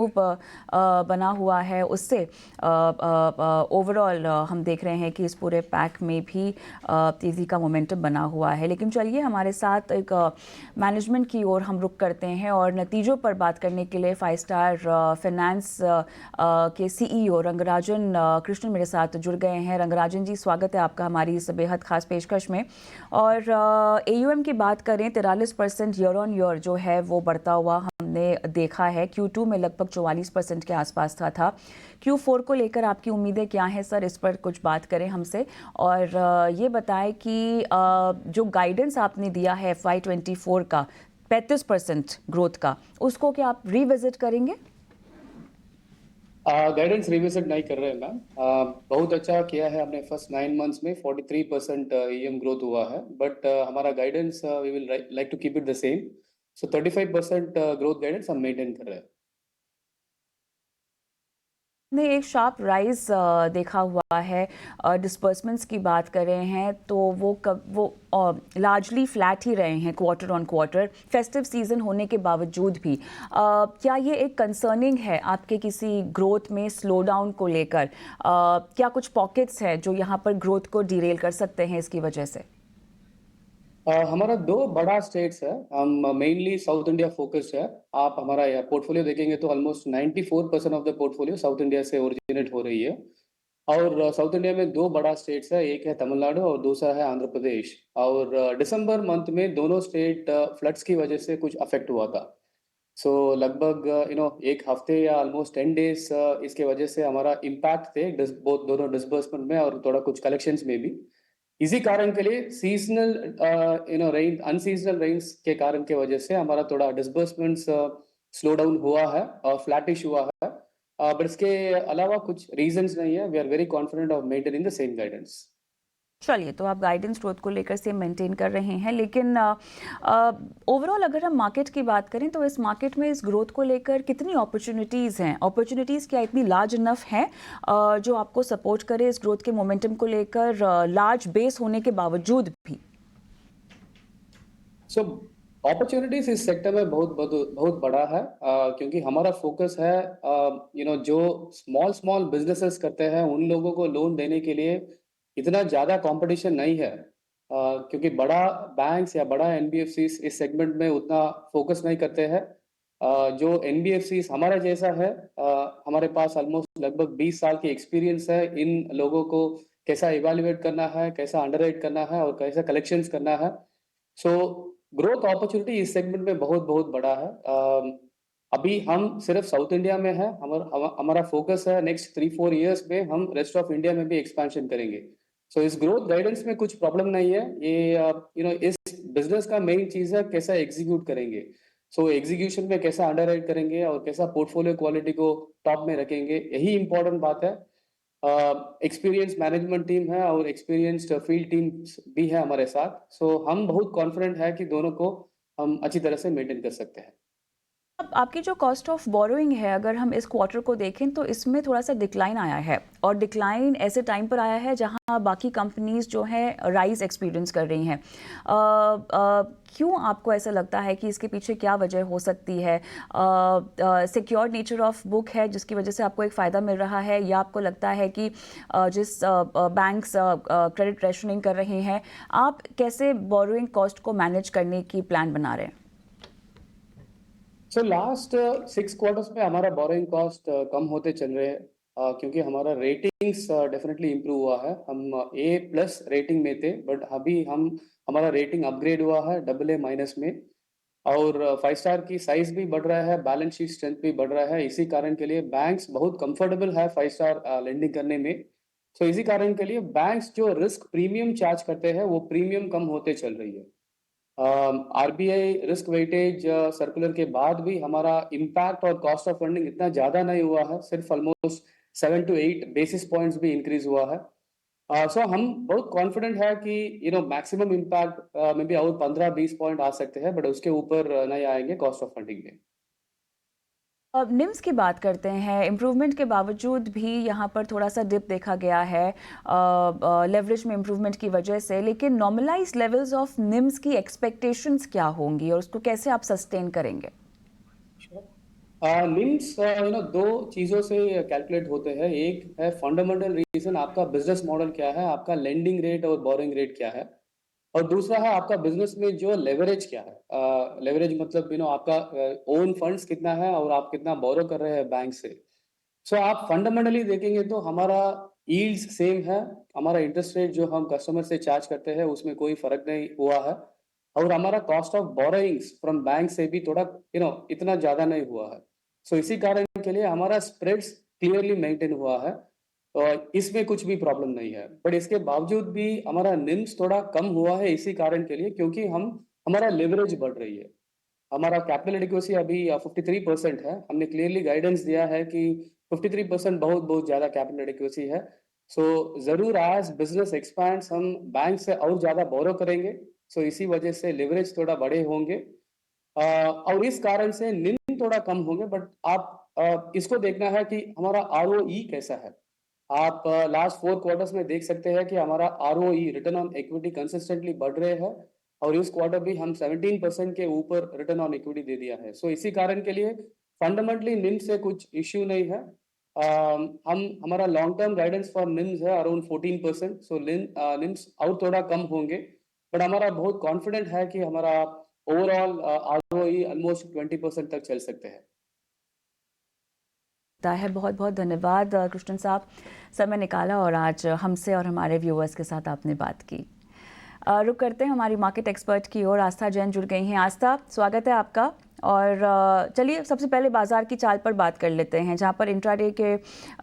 बना हुआ है उससे ओवरऑल हम देख रहे हैं कि इस पूरे पैक में भी तेज़ी का मोमेंटम बना हुआ है। लेकिन चलिए हमारे साथ एक मैनेजमेंट की ओर हम रुक करते हैं और नतीजों पर बात करने के लिए 5 स्टार फाइनेंस के सीईओ रंगराजन कृष्णन मेरे साथ जुड़ गए हैं। रंगराजन जी, स्वागत है आपका हमारी इस बेहद खास पेशकश में। और एयूएम की बात करें 43% ईयर ऑन ईयर जो है वो बढ़ता हुआ हमने देखा है। Q2 में लगभग 44% के आसपास था। Q4 को लेकर आपकी उम्मीदें क्या हैं सर, इस पर कुछ बात करें हमसे। और ये बताएं कि जो गाइडेंस आपने दिया है FY24 का 35% ग्रोथ का, उसको क्या आप रिविजिट करेंगे? गाइडेंस रिविजिट नहीं कर रहे हैं मैम। बहुत अच्छा किया है हमने। फर्स्ट 9 मंथ्स में 43% ईएम ग्रोथ हुआ है, बट हमारा guidance we will like to keep it the same. So 35% growth guidance हम मेंटेन कर रहे हैं। ने एक शार्प राइज देखा हुआ है। डिस्बर्समेंट्स की बात कर रहे हैं तो वो लार्जली फ्लैट ही रहे हैं quarter on quarter, festive season होने के बावजूद भी। क्या ये एक कंसर्निंग है आपके किसी ग्रोथ में स्लो डाउन को लेकर? क्या कुछ पॉकेट्स हैं जो यहाँ पर ग्रोथ को डिरेल कर सकते हैं इसकी वजह से? हमारा दो बड़ा स्टेट्स है। हम मेनली साउथ इंडिया फोकस्ड है। आप हमारा पोर्टफोलियो देखेंगे तो almost 94% of the portfolio south India से ओरिजिनेट हो रही है। और साउथ इंडिया में दो बड़ा स्टेट्स है, एक है तमिलनाडु और दूसरा है आंध्र प्रदेश। और दिसंबर मंथ में दोनों स्टेट फ्लड्स की वजह से कुछ अफेक्ट हुआ था। सो लगभग एक हफ्ते या ऑलमोस्ट 10 डेज इसके वजह से हमारा इम्पैक्ट थे बोथ दोनों डिसबर्समेंट में और थोड़ा कुछ कलेक्शंस में भी। इसी कारण के लिए सीजनल रेन अनसीजनल रेन्स के कारण के वजह से हमारा थोड़ा डिसबर्समेंट्स स्लो डाउन हुआ है और फ्लैटिश हुआ है। बट इसके अलावा कुछ रीजंस नहीं है। We are very confident of maintaining the same guidance. चलिए, तो आप गाइडेंस ग्रोथ को लेकर से मेंटेन कर रहे हैं, लेकिन ओवरऑल अगर हम मार्केट की बात करें तो इस मार्केट में इस ग्रोथ को लेकर कितनी अपॉर्चुनिटीज़ हैं? अपॉर्चुनिटीज़ क्या इतनी लार्ज इनफ हैं जो आपको सपोर्ट करे इस ग्रोथ के मोमेंटम को लेकर, लार्ज बेस होने के बावजूद भी? सो अपॉर्चुनिटीज इस सेक्टर में बहुत बहुत बहुत बड़ा है, क्योंकि हमारा फोकस है जो स्मॉल स्मॉल बिजनेसेस करते हैं उन लोगों को लोन देने के लिए इतना ज़्यादा कंपटीशन नहीं है। क्योंकि बड़ा बैंक्स या बड़ा एनबीएफसीज इस सेगमेंट में उतना फोकस नहीं करते हैं। जो एनबीएफसीज हमारा जैसा है, हमारे पास ऑलमोस्ट लगभग 20 साल की एक्सपीरियंस है इन लोगों को कैसा इवेल्युएट करना है, कैसा अंडरराइट करना है और कैसा कलेक्शंस करना है। सो ग्रोथ अपॉर्चुनिटी इस सेगमेंट में बहुत बहुत बड़ा है। अभी हम सिर्फ साउथ इंडिया में है। हमारा फोकस है नेक्स्ट 3-4 इयर्स में हम रेस्ट ऑफ इंडिया में भी एक्सपेंशन करेंगे। सो इस ग्रोथ गाइडेंस में कुछ प्रॉब्लम नहीं है। ये इस बिजनेस का मेन चीज है कैसा एग्जीक्यूट करेंगे। सो एग्जीक्यूशन में कैसा अंडरराइट करेंगे और कैसा पोर्टफोलियो क्वालिटी को टॉप में रखेंगे, यही इंपॉर्टेंट बात है। एक्सपीरियंस मैनेजमेंट टीम है और एक्सपीरियंस्ड फील्ड टीम्स भी है हमारे साथ। सो हम बहुत कॉन्फिडेंट है कि दोनों को हम अच्छी तरह से मेंटेन कर सकते हैं। अब आपकी जो कॉस्ट ऑफ बोरोइंग है, अगर हम इस क्वार्टर को देखें तो इसमें थोड़ा सा डिक्लाइन आया है, और डिक्लाइन ऐसे टाइम पर आया है जहां बाकी कंपनीज जो हैं राइज एक्सपीरियंस कर रही हैं। क्यों आपको ऐसा लगता है कि इसके पीछे क्या वजह हो सकती है? सिक्योर्ड नेचर ऑफ बुक है जिसकी वजह से आपको एक फ़ायदा मिल रहा है, या आपको लगता है कि जिस बैंक्स क्रेडिट रेशनिंग कर रहे हैं, आप कैसे बोरोइंग कॉस्ट को मैनेज करने की प्लान बना रहे हैं? सो लास्ट 6 क्वार्टर्स में हमारा बोरोइंग कॉस्ट कम होते चल रहे हैं, क्योंकि हमारा रेटिंग्स डेफिनेटली इम्प्रूव हुआ है। हम A+ रेटिंग में थे, बट अभी हमारा रेटिंग अपग्रेड हुआ है AA- में। और 5 स्टार की साइज भी बढ़ रहा है, बैलेंस शीट स्ट्रेंथ भी बढ़ रहा है। इसी कारण के लिए बैंक्स बहुत कंफर्टेबल है 5 स्टार लेंडिंग करने में। सो इसी कारण के लिए बैंक्स जो रिस्क प्रीमियम चार्ज करते हैं वो प्रीमियम कम होते चल रही है। आरबीआई रिस्क वेटेज सर्कुलर के बाद भी हमारा इम्पैक्ट और कॉस्ट ऑफ फंडिंग इतना ज़्यादा नहीं हुआ है। सिर्फ ऑलमोस्ट 7 to 8 बेसिस पॉइंट्स भी इंक्रीज हुआ है। सो हम बहुत कॉन्फिडेंट है कि मैक्सिमम इम्पैक्ट में भी और 15-20 पॉइंट आ सकते हैं, बट उसके ऊपर नहीं आएंगे कॉस्ट ऑफ फंडिंग में। अब निम्स की बात करते हैं। इम्प्रूवमेंट के बावजूद भी यहाँ पर थोड़ा सा डिप देखा गया है लेवरेज में इम्प्रूवमेंट की वजह से, लेकिन नॉर्मलाइज लेवल्स ऑफ निम्स की एक्सपेक्टेशंस क्या होंगी और उसको कैसे आप सस्टेन करेंगे? निम्स दो चीज़ों से कैलकुलेट होते हैं। एक है फंडामेंटल रीज़न, आपका बिजनेस मॉडल क्या है, आपका लेंडिंग रेट और बोरिंग रेट क्या है, और दूसरा है आपका बिजनेस में जो लेवरेज क्या है। लेवरेज मतलब आपका ओन फंड्स कितना है और आप कितना बोरो कर रहे हैं बैंक से। सो आप फंडामेंटली देखेंगे तो हमारा यील्ड्स सेम है, हमारा इंटरेस्ट रेट जो हम कस्टमर से चार्ज करते हैं उसमें कोई फ़र्क नहीं हुआ है, और हमारा cost of borrowings from bank से भी थोड़ा इतना ज़्यादा नहीं हुआ है। सो इसी कारण के लिए हमारा स्प्रेड्स क्लियरली मेंटेन हुआ है और इसमें कुछ भी प्रॉब्लम नहीं है। बट इसके बावजूद भी हमारा निम्स थोड़ा कम हुआ है इसी कारण के लिए, क्योंकि हम हमारा लेवरेज बढ़ रही है। हमारा कैपिटल एडिक्वेसी अभी 53% है। हमने क्लियरली गाइडेंस दिया है कि 53% बहुत-बहुत ज़्यादा कैपिटल एडिक्वेसी है। सो ज़रूर एज़ बिज़नेस एक्सपैंड्स हम बैंक से और ज़्यादा बोरो करेंगे। सो इसी वजह से लेवरेज थोड़ा बड़े होंगे और इस कारण से निम थोड़ा कम होंगे, बट आप इसको देखना है कि हमारा आरओई कैसा है। आप लास्ट 4 क्वार्टर्स में देख सकते हैं कि हमारा ROE return on equity consistently बढ़ रहे हैं और इस क्वार्टर भी हम 17% के ऊपर रिटर्न ऑन इक्विटी दे दिया है। सो इसी कारण के लिए फंडामेंटली निम से कुछ इश्यू नहीं है। हम हमारा long term guidance for NIMS है अराउंड 14%। सो निम्स और थोड़ा कम होंगे, बट हमारा बहुत कॉन्फिडेंट है कि हमारा ओवरऑल आरओई ऑलमोस्ट 20% तक चल सकते हैं। है बहुत बहुत धन्यवाद कृष्णन साहब, समय निकाला और आज हमसे और हमारे व्यूअर्स के साथ आपने बात की। रुक करते हैं हमारी मार्केट एक्सपर्ट की ओर। आस्था जैन जुड़ गई हैं। आस्था, स्वागत है आपका। और चलिए सबसे पहले बाजार की चाल पर बात कर लेते हैं, जहां पर इंट्राडे के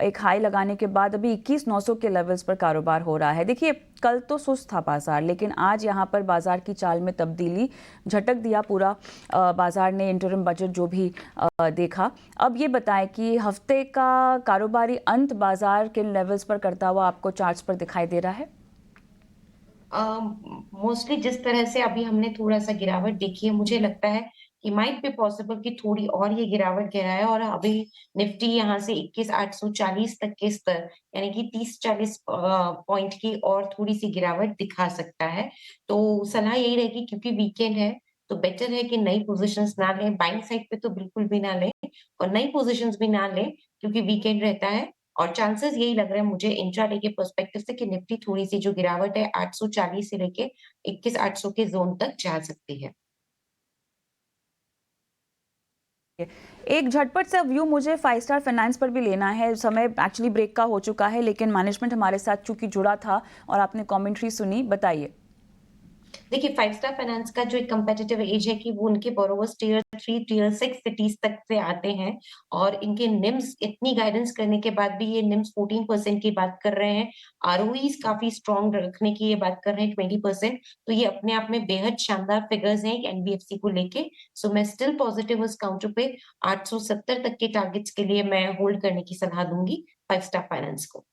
एक हाई लगाने के बाद अभी 21,900 के लेवल्स पर कारोबार हो रहा है। देखिए कल तो सुस्त था बाजार, लेकिन आज यहां पर बाजार की चाल में तब्दीली, झटक दिया पूरा बाजार ने इंटरिम बजट जो भी देखा। अब ये बताएं कि हफ्ते का कारोबारी अंत बाजार किन लेवल्स पर करता हुआ आपको चार्ट्स पर दिखाई दे रहा है? मोस्टली जिस तरह से अभी हमने थोड़ा-सा गिरावट देखी है, मुझे लगता है कि माइट बी पॉसिबल कि थोड़ी और ये गिरावट गिराए और अभी निफ्टी यहाँ से 21,840 तक के स्तर यानी कि 30-40 पॉइंट की और थोड़ी-सी गिरावट दिखा सकता है। तो सलाह यही रहेगी क्योंकि वीकेंड है, तो बेटर है कि नई पोज़ीशंस ना लें, बाइंग साइड पे तो बिल्कुल भी ना लें और नई पोज़ीशंस भी ना लें क्योंकि वीकेंड रहता है और चांसेस यही लग रहा है मुझे इंट्राडे के पर्सपेक्टिव से कि निफ्टी थोड़ी-सी जो गिरावट है 840 से लेके 21,800 के ज़ोन तक जा सकती है। एक झटपट सा व्यू मुझे 5 स्टार फाइनेंस पर भी लेना है। समय एक्चुअली ब्रेक का हो चुका है, लेकिन मैनेजमेंट हमारे साथ चूंकि जुड़ा था और आपने कमेंट्री सुनी, बताइए। देखिए, 5 स्टार फाइनेंस का जो एक कम्पेटिटिव एज है कि वो उनके बोरोवर्स टियर 3, टियर 6 सिटीज़ तक से आते हैं और इनके निम्स इतनी गाइडेंस करने के बाद भी ये निम्स 14% की बात कर रहे हैं। आरओईज़ काफ़ी स्ट्रॉन्ग रखने की ये बात कर रहे हैं 20%। तो ये अपने आप में बेहद शानदार फिगर्स हैं एनबीएफसी को लेके। सो मैं स्टिल पॉजिटिव उस काउंटर पे 870 तक के टारगेट्स के लिए मैं होल्ड करने की सलाह दूँगी 5 स्टार फाइनेंस को।